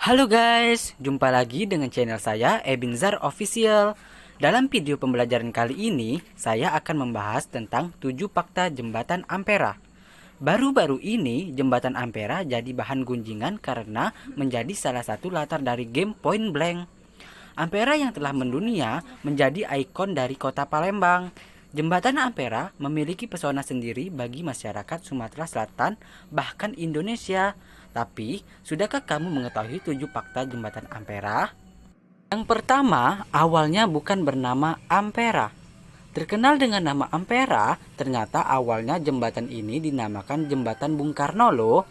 Halo guys, jumpa lagi dengan channel saya Ebinzar Official. Dalam video pembelajaran kali ini, saya akan membahas tentang 7 fakta jembatan Ampera. Baru-baru ini, jembatan Ampera jadi bahan gunjingan karena menjadi salah satu latar dari game Point Blank. Ampera yang telah mendunia menjadi ikon dari kota Palembang. Jembatan Ampera memiliki pesona sendiri bagi masyarakat Sumatera Selatan, bahkan Indonesia. Tapi, sudahkah kamu mengetahui 7 fakta jembatan Ampera? Yang pertama, awalnya bukan bernama Ampera. Terkenal dengan nama Ampera, ternyata awalnya jembatan ini dinamakan Jembatan Bung Karno loh.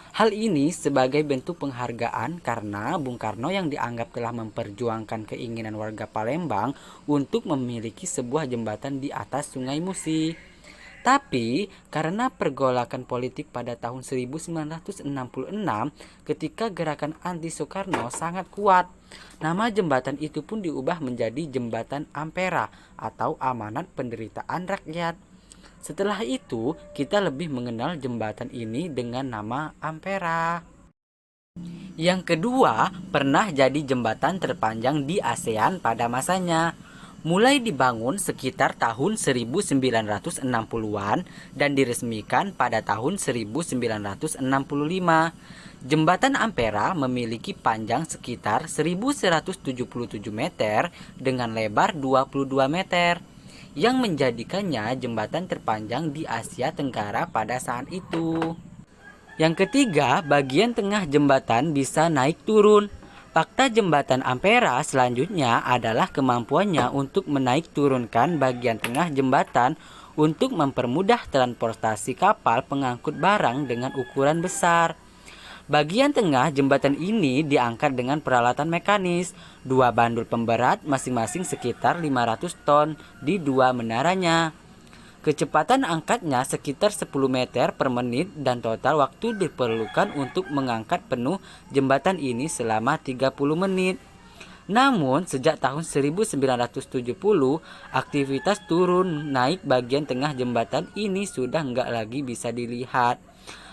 Hal ini sebagai bentuk penghargaan karena Bung Karno yang dianggap telah memperjuangkan keinginan warga Palembang untuk memiliki sebuah jembatan di atas Sungai Musi. Tapi karena pergolakan politik pada tahun 1966 ketika gerakan anti Soekarno sangat kuat, nama jembatan itu pun diubah menjadi Jembatan Ampera atau Amanat Penderitaan Rakyat. Setelah itu, kita lebih mengenal jembatan ini dengan nama Ampera. Yang kedua, pernah jadi jembatan terpanjang di ASEAN pada masanya. Mulai dibangun sekitar tahun 1960-an dan diresmikan pada tahun 1965. Jembatan Ampera memiliki panjang sekitar 1177 meter dengan lebar 22 meter, yang menjadikannya jembatan terpanjang di Asia Tenggara pada saat itu. Yang ketiga, bagian tengah jembatan bisa naik turun. Fakta jembatan Ampera selanjutnya adalah kemampuannya untuk menaik turunkan bagian tengah jembatan untuk mempermudah transportasi kapal pengangkut barang dengan ukuran besar. Bagian tengah jembatan ini diangkat dengan peralatan mekanis, 2 bandul pemberat masing-masing sekitar 500 ton di 2 menaranya. Kecepatan angkatnya sekitar 10 meter per menit dan total waktu diperlukan untuk mengangkat penuh jembatan ini selama 30 menit. Namun sejak tahun 1970 aktivitas turun naik bagian tengah jembatan ini sudah nggak lagi bisa dilihat.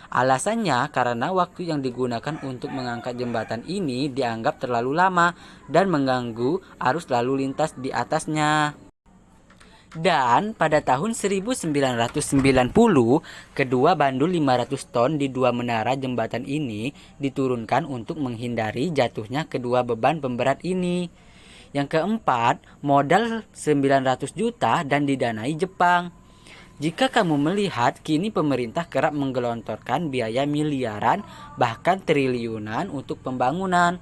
Alasannya karena waktu yang digunakan untuk mengangkat jembatan ini dianggap terlalu lama dan mengganggu arus lalu lintas di atasnya. Dan pada tahun 1990, kedua bandul 500 ton di 2 menara jembatan ini diturunkan untuk menghindari jatuhnya kedua beban pemberat ini. Yang keempat, modal 900 juta dan didanai Jepang. Jika kamu melihat, kini pemerintah kerap menggelontorkan biaya miliaran bahkan triliunan untuk pembangunan.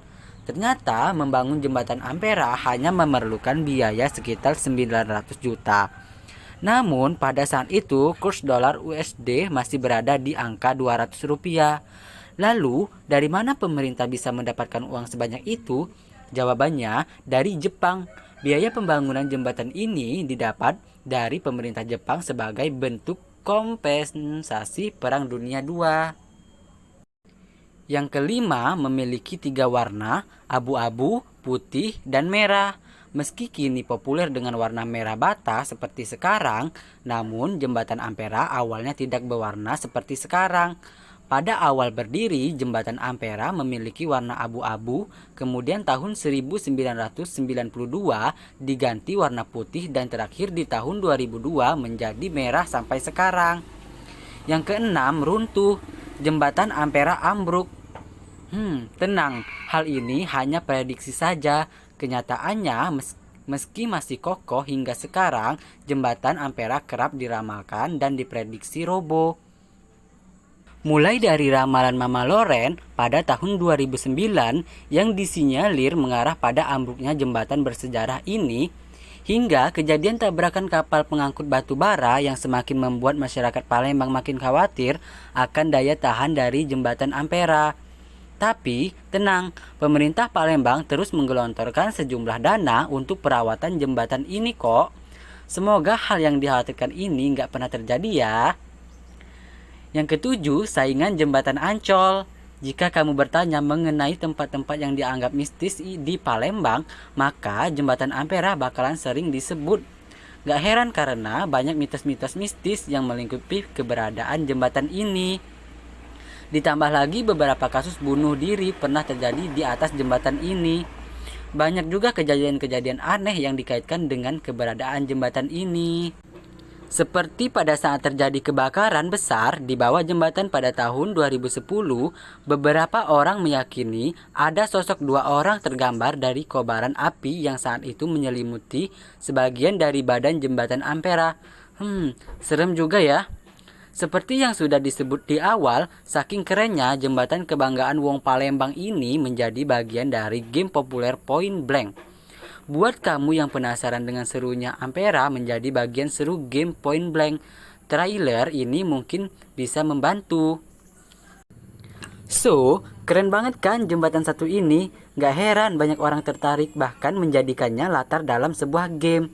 Ternyata membangun jembatan Ampera hanya memerlukan biaya sekitar 900 juta. Namun pada saat itu kurs dolar USD masih berada di angka 200 rupiah. Lalu dari mana pemerintah bisa mendapatkan uang sebanyak itu? Jawabannya dari Jepang. Biaya pembangunan jembatan ini didapat dari pemerintah Jepang sebagai bentuk kompensasi Perang Dunia II. Yang kelima, memiliki 3 warna, abu-abu, putih, dan merah. Meski kini populer dengan warna merah bata seperti sekarang, namun jembatan Ampera awalnya tidak berwarna seperti sekarang. Pada awal berdiri, jembatan Ampera memiliki warna abu-abu, kemudian tahun 1992 diganti warna putih dan terakhir di tahun 2002 menjadi merah sampai sekarang. Yang keenam, runtuh. Jembatan Ampera ambruk. Tenang, hal ini hanya prediksi saja. Kenyataannya, meski masih kokoh hingga sekarang, jembatan Ampera kerap diramalkan dan diprediksi roboh. Mulai dari ramalan Mama Loren pada tahun 2009 yang disinyalir mengarah pada ambruknya jembatan bersejarah ini, hingga kejadian tabrakan kapal pengangkut batu bara yang semakin membuat masyarakat Palembang makin khawatir akan daya tahan dari jembatan Ampera. Tapi, tenang, pemerintah Palembang terus menggelontorkan sejumlah dana untuk perawatan jembatan ini kok. Semoga hal yang dikhawatirkan ini nggak pernah terjadi ya. Yang ketujuh, saingan jembatan Ancol. Jika kamu bertanya mengenai tempat-tempat yang dianggap mistis di Palembang, maka Jembatan Ampera bakalan sering disebut. Gak heran karena banyak mitos-mitos mistis yang melingkupi keberadaan jembatan ini. Ditambah lagi beberapa kasus bunuh diri pernah terjadi di atas jembatan ini. Banyak juga kejadian-kejadian aneh yang dikaitkan dengan keberadaan jembatan ini. Seperti pada saat terjadi kebakaran besar di bawah jembatan pada tahun 2010, beberapa orang meyakini ada sosok 2 orang tergambar dari kobaran api yang saat itu menyelimuti sebagian dari badan jembatan Ampera. Serem juga ya. Seperti yang sudah disebut di awal, saking kerennya jembatan kebanggaan Wong Palembang ini menjadi bagian dari game populer Point Blank. Buat kamu yang penasaran dengan serunya Ampera menjadi bagian seru game Point Blank, trailer ini mungkin bisa membantu. So, keren banget kan jembatan satu ini? Gak heran banyak orang tertarik bahkan menjadikannya latar dalam sebuah game.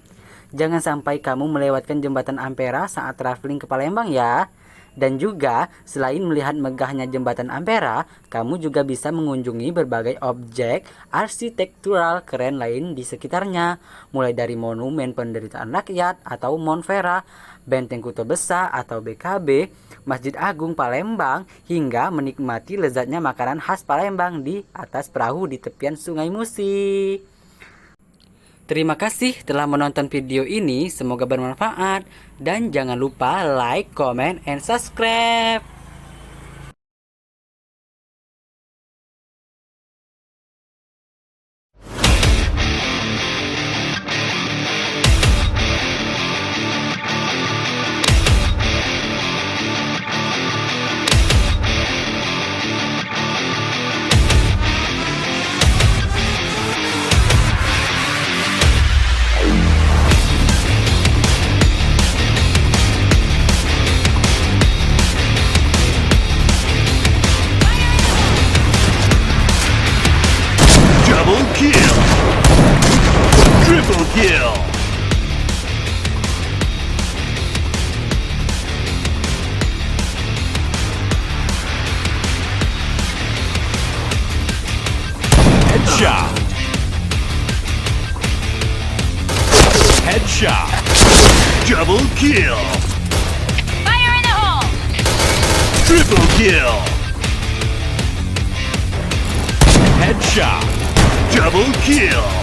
Jangan sampai kamu melewatkan jembatan Ampera saat traveling ke Palembang ya. Dan juga, selain melihat megahnya jembatan Ampera, kamu juga bisa mengunjungi berbagai objek arsitektural keren lain di sekitarnya. Mulai dari Monumen Penderitaan Rakyat atau Monfera, Benteng Kuto Besa atau BKB, Masjid Agung Palembang, hingga menikmati lezatnya makanan khas Palembang di atas perahu di tepian Sungai Musi. Terima kasih telah menonton video ini, semoga bermanfaat. Dan jangan lupa like, comment, and subscribe. Double kill! Triple kill! Headshot! Headshot! Double kill! Fire in the hole! Triple kill! Headshot! Double kill!